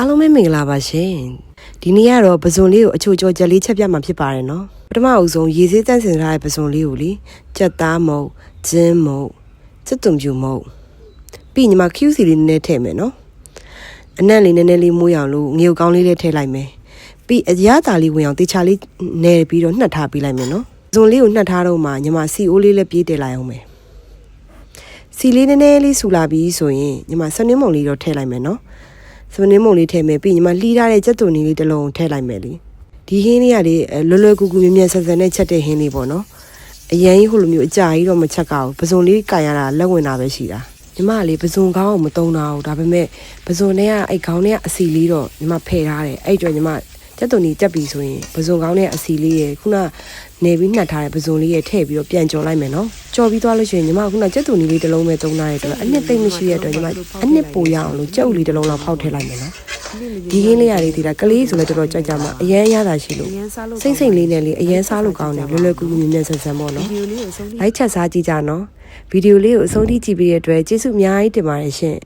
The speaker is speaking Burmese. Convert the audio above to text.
အားလုံးပဲမင်္ဂလာပါရှင်ဒီနေ့ကတော့ပဇွန်လေးကိုအချိုကြောချက်လေးချက်ပြမှာဖြစ်ပါတယ်နော်ပထမအဦးဆုံးရေစေးတန့်စင်ထားတဲ့ပဇွန်လေးကိုလေကြက်သားမုတ်ဂျင်းမုတ်စစ်တုံပြူမုတ်ပြီးညီမ QC လေးနည်းနည်းထည့်မယ်နော်အနံ့လေးနည်းနည်းလေးမွေးအောင်လို့ငရုတ်ကောင်းလေးလည်းထည့်လိုက်မယ်ပြီးအရသာလေးဝင်အောင်တေချာလေးနယ်ပြီးတော့နှက်ထားပေးလိုက်မယ်နော်ပဇွန်လေးကိုနှက်ထားတော့မှညီမစီအိုးလေးလည်းပြေးတည်လိုက်အောင်မယ်စီလေးနည်းနည်းလေးဆူလာပြီးဆိုရင်ညီမစနင်းမုံလေးတော့ထည့်လိုက်မယ်နော်စနင်းမုံလေးထည့်မယ်ပြီးညီမလှီးထားတဲ့ကြက်သွန်လေးတစ်လုံးထည့်လိုက်မယ်လေဒီဟင်းလေးကလေလွယ်လွယ်ကူကူမြင်မြင်ဆန်ဆန်နဲ့ချက်တဲ့ဟင်းလေးပေါ့နော်အရင်ဟိုလိုမျိုးအကြာကြီးတော့မချက်ကောက်ပဇွန်လေးကန်ရတာလက်ဝင်တာပဲရှိတာညီမလေးပဇွန်ကောင်းအောင်မတုံးတာဘူးဒါပေမဲ့ပဇွန်နဲ့ကအဲ့ခေါင်းနဲ့ကအစီလေးတော့ညီမဖယ်ထားတယ်အဲ့အတွက်ညီမကြက်သွန်လေးတက်ပြီဆိုရင်ပဇွန်ကောင်းနဲ့အစီလေးရယ်ခုနနေပြီးနှက်ထားတဲ့ပဇွန်လေးရယ်ထည့်ပြီးတော့ပြန်ကြော်လိုက်မယ်နော်ကြော်ပြီးသွားလို့ရှိရင်ညီမခုနကြက်သွန်လေးတစ်လုံးပဲတုံးထားတဲ့အတွက်အနှစ်သိမ့်မရှိတဲ့အတွက်ညီမအနှစ်ပိုရအောင်လို့ကြက်ဥလေးတစ်လုံးလောက်ဖောက်ထည့်လိုက်မယ်နော်ဒီဟင်းလေးရလေးဒီလားကလေးဆိုလည်းတော်တော်ကြိုက်ကြမှာအရန်ရတာရှိလို့စိမ့်စိမ့်လေးနဲ့လေအရန်စားလို့ကောင်းတယ်လွယ်လွယ်ကူကူမြင်မြင်ဆန်ဆန်ပေါ့နော်လိုက်ချက်စားကြည့်ကြနော်ဗီဒီယိုလေးကိုအဆုံးထိကြည့်ပြီးတဲ့အတွက်ကျေးဇူးအများကြီးတင်ပါတယ်ရှင်